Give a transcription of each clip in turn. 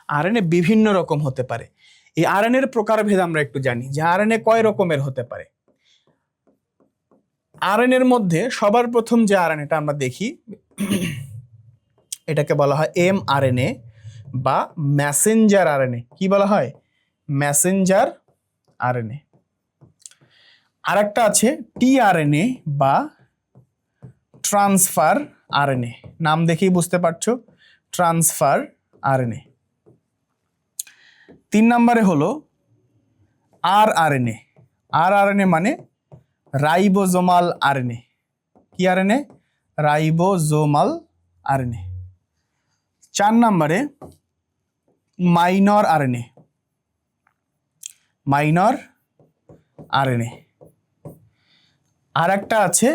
RNA বিভিন্ন রকম হতে পারে। এই আরএনএ এর প্রকারভেদ আমরা একটু জানি যে আরএনএ কয় রকমের হতে পারে। আরএনএ এর মধ্যে সবার প্রথম যে আরএনএটা আমরা দেখি এটাকে বলা হয় এমআরএনএ বা মেসেঞ্জার আরএনএ। কি বলা হয়? Messenger RNA. আরেকটা আছে টিআরএনএ বা ট্রান্সফার আরএনএ। নাম দেখেই বুঝতে পারছো, ট্রান্সফার আরএনএ। 3 নম্বরে হলো আরআরএনএ। আরআরএনএ মানে রাইবোজোমাল আরএনএ। কি আরএনএ? Ribosomal RNA. 4 নম্বরে মাইনর আরএনএ। Minor RNA. আর একটা আছে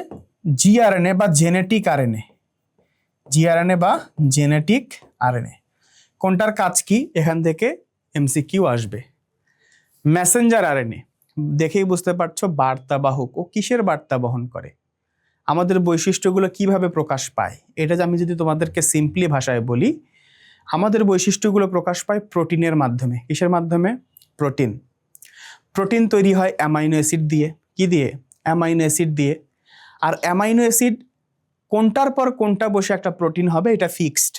জিআরএনএ বা জেনেটিক আরএনএ। জিআরএনএ বা জেনেটিক আরএনএ। কোনটার কাজ কি? এখান থেকে এমসিকিউ আসবে। মেসেঞ্জার আরএনএ দেখেই বুঝতে পারছো বার্তাবাহক। ও কিসের বার্তা বহন করে? আমাদের বৈশিষ্ট্যগুলো কিভাবে প্রকাশ পায়? এটা আমি যদি তোমাদেরকে সিম্পলি ভাষায় বলি, আমাদের বৈশিষ্ট্যগুলো প্রকাশ পায় প্রোটিনের মাধ্যমে। কিসের মাধ্যমে? প্রোটিন। প্রোটিন তৈরি হয় অ্যামাইনো অ্যাসিড দিয়ে। কি দিয়ে? অ্যামাইনো অ্যাসিড দিয়ে। আর অ্যামাইনো অ্যাসিড কোনটার পর কোনটা বসে একটা প্রোটিন হবে এটা ফিক্সড।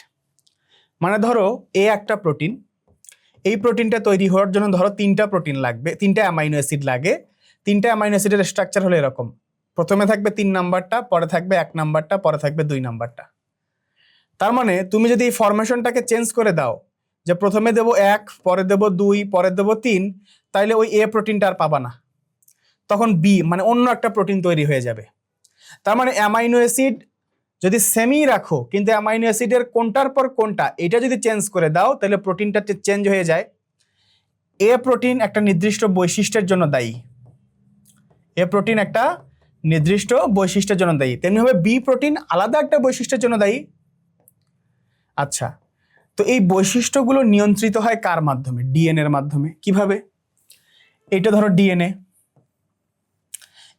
মানে ধরো এ একটা প্রোটিন, এই প্রোটিনটা তৈরি হওয়ার জন্য ধরো 3টা প্রোটিন লাগবে, 3টা অ্যামাইনো অ্যাসিড লাগে। 3টা অ্যামাইনো অ্যাসিডের স্ট্রাকচার হলো এরকম, প্রথমে থাকবে 3 নাম্বারটা, পরে থাকবে 1 নাম্বারটা, পরে থাকবে 2 নাম্বারটা। তার মানে তুমি যদি এই ফরমেশনটাকে চেঞ্জ করে দাও, যে প্রথমে দেব 1, পরে দেব 2, পরে দেব 3, তাইলে ওই এ প্রোটিনটা আর পাবা না, তখন বি মানে অন্য একটা প্রোটিন তৈরি হয়ে যাবে। তার মানে অ্যামাইনো অ্যাসিড যদি সেমই রাখো, কিন্তু অ্যামাইনো অ্যাসিডের কোনটার পর কোনটা এটা যদি চেঞ্জ করে দাও, তাহলে প্রোটিনটা চেঞ্জ হয়ে যায়। এ প্রোটিন একটা নির্দিষ্ট বৈশিষ্ট্যের জন্য দায়ী। এ প্রোটিন একটা নির্দিষ্ট বৈশিষ্ট্যের জন্য দায়ী, তেমনিভাবে বি প্রোটিন আলাদা একটা বৈশিষ্ট্যের জন্য দায়ী। আচ্ছা, তো এই বৈশিষ্ট্যগুলো নিয়ন্ত্রিত হয় কার মাধ্যমে? ডিএনএ এর মাধ্যমে। কিভাবে? এটা ধরো ডিএনএ।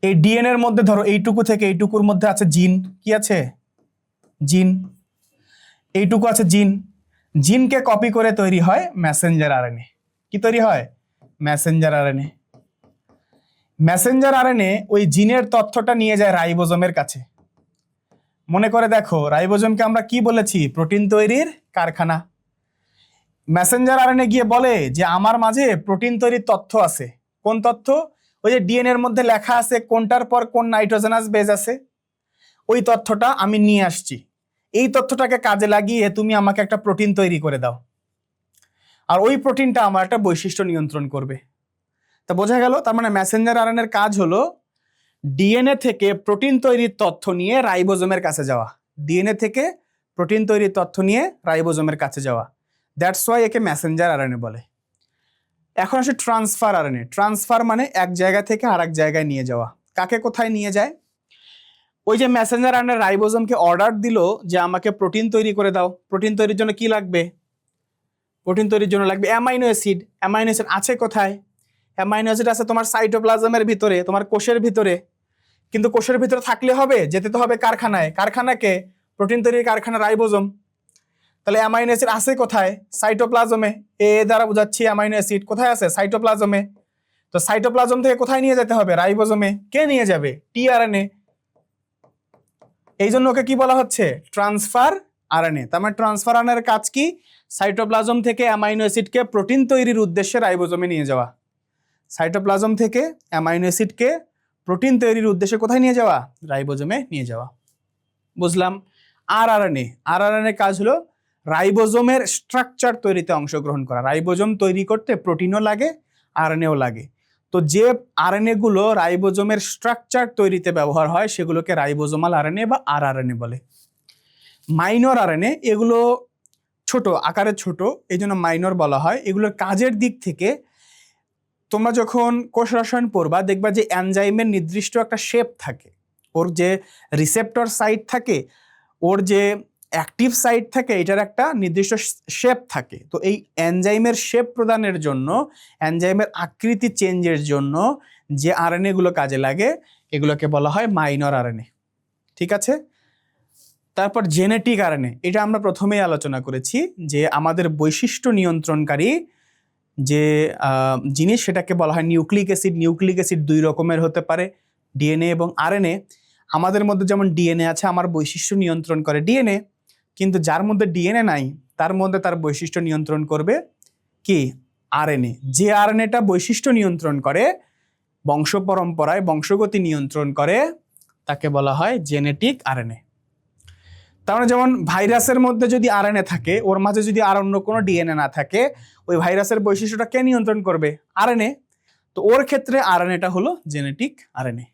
এই ডিএনএ এর মধ্যে ধরো এইটুকু থেকে এইটুকুর মধ্যে আছে জিন। কি আছে? জিন। এইটুকু আছে জিন। জিনকে কপি করে তৈরি হয় মেসেঞ্জার আরএনএ। কি তৈরি হয়? Messenger RNA. মেসেঞ্জার আরএনএ ওই জিনের তথ্যটা নিয়ে যায় রাইবোজোমের কাছে। মনে করে দেখো, রাইবোজোমকে আমরা কি বলেছি? প্রোটিন তৈরির কারখানা। মেসেঞ্জার আরএনএ গিয়ে বলে যে আমার মাঝে প্রোটিন তৈরির তথ্য আছে। কোন তথ্য? ওই যে ডিএনএ এর মধ্যে লেখা আছে কোনটার পর কোন নাইট্রোজেনাস বেস আছে, ওই তথ্যটা আমি নিয়ে আসছি। এই তথ্যটাকে কাজে লাগিয়ে তুমি আমাকে একটা প্রোটিন তৈরি করে দাও, আর ওই প্রোটিনটা আমার একটা বৈশিষ্ট্য নিয়ন্ত্রণ করবে। তা বোঝা গেল, তার মানে মেসেঞ্জার আরএনএর কাজ হলো ডিএনএ থেকে প্রোটিন তৈরির তথ্য নিয়ে রাইবোজোমের কাছে যাওয়া। ডিএনএ থেকে প্রোটিন তৈরির তথ্য নিয়ে রাইবোজোমের কাছে যাওয়া। দ্যাটস ওয়াই একে মেসেঞ্জার আরএনএ বলে। এখন আসে ট্রান্সফার আরএনএ। ট্রান্সফার মানে এক জায়গা থেকে আরেক জায়গায় নিয়ে যাওয়া। কাকে কোথায় নিয়ে যায়? ওই যে মেসেঞ্জার আরএনএ রাইবোজোমকে অর্ডার দিল যে আমাকে প্রোটিন তৈরি করে দাও। প্রোটিন তৈরির জন্য কি লাগবে? প্রোটিন তৈরির জন্য লাগবে অ্যামাইনো অ্যাসিড। অ্যামাইনো অ্যাসিড আছে কোথায়? অ্যামাইনো অ্যাসিড আছে তোমার সাইটোপ্লাজমের ভিতরে, তোমার কোষের ভিতরে। কিন্তু কোষের ভিতরে থাকলে হবে? যেতে তো হবে কারখানায়। কারখানাকে প্রোটিন তৈরির কারখানা রাইবোজোম। তাহলে অ্যামাইনো অ্যাসিড আছে কোথায়? সাইটোপ্লাজমে। এ দ্বারা বোঝাচ্ছি অ্যামাইনো অ্যাসিড কোথায় আছে? সাইটোপ্লাজমে। তো সাইটোপ্লাজম থেকে কোথায় নিয়ে যেতে হবে? রাইবোজোমে। কে নিয়ে যাবে? টিআরএনএ। এই জন্য ওকে কি বলা হচ্ছে? Transfer RNA. তার মানে ট্রান্সফার আরএনএর কাজ কি? সাইটোপ্লাজম থেকে অ্যামাইনো অ্যাসিডকে প্রোটিন তৈরির উদ্দেশ্যে রাইবোজোমে নিয়ে যাওয়া। সাইটোপ্লাজম থেকে অ্যামাইনো অ্যাসিডকে প্রোটিন তৈরির উদ্দেশ্যে কোথায় নিয়ে যাওয়া? রাইবোজোমে নিয়ে যাওয়া। বুঝলাম। আরআরএনএ। আরআরএনএর কাজ হলো রাইবোজোমের স্ট্রাকচার তৈরিতে অংশগ্রহণ করা। রাইবোজোম তৈরি করতে প্রোটিনও লাগে, আরএনএও লাগে। তো যে আরএনএ গুলো রাইবোজোমের স্ট্রাকচার তৈরিতে ব্যবহার হয় সেগুলোকে রাইবোজোমাল আরএনএ বা আরআরএনএ বলে। মাইনর আরএনএ এগুলো ছোট আকারে, ছোট, এই জন্য মাইনর বলা হয়। এগুলোর কাজের দিক থেকে তোমরা যখন কোষ রসায়ন পড়বা দেখবা যে এনজাইমের নির্দিষ্ট একটা শেপ থাকে, ওর যে রিসেপ্টর সাইট থাকে, ওর যে অ্যাক্টিভ সাইট থাকে, এটার একটা নির্দিষ্ট শেপ থাকে। তো এই এনজাইমের শেপ প্রদানের জন্য, এনজাইমের আকৃতি চেঞ্জের জন্য যে আরএনএ গুলো কাজে লাগে এগুলোকে বলা হয় মাইনর আরএনএ। ঠিক আছে? তারপর জেনেটিক আরএনএ, এটা আমরা প্রথমেই আলোচনা করেছি যে আমাদের বৈশিষ্ট্য নিয়ন্ত্রণকারী যে জিনিস সেটাকে বলা হয় নিউক্লিক অ্যাসিড। নিউক্লিক অ্যাসিড দুই রকমের হতে পারে, ডিএনএ এবং আরএনএ। আমাদের মধ্যে যেমন ডিএনএ আছে, আমার বৈশিষ্ট্য নিয়ন্ত্রণ করে ডিএনএ, কিন্তু যার মধ্যে ডিএনএ নাই তার মধ্যে তার বৈশিষ্ট্য নিয়ন্ত্রণ করবে কি? আরএনএ। যে আরএনএটা বৈশিষ্ট্য নিয়ন্ত্রণ করে, বংশ পরম্পরায় বংশগতি নিয়ন্ত্রণ করে, তাকে বলা হয় জেনেটিক আরএনএ। তার মানে যেমন ভাইরাসের মধ্যে যদি আরএনএ থাকে, ওর মাঝে যদি আর অন্য কোনো ডিএনএ না থাকে, ওই ভাইরাসের বৈশিষ্ট্যটা কে নিয়ন্ত্রণ করবে? আরএনএ। তো ওর ক্ষেত্রে আরএনএটা হলো জেনেটিক আরএনএ।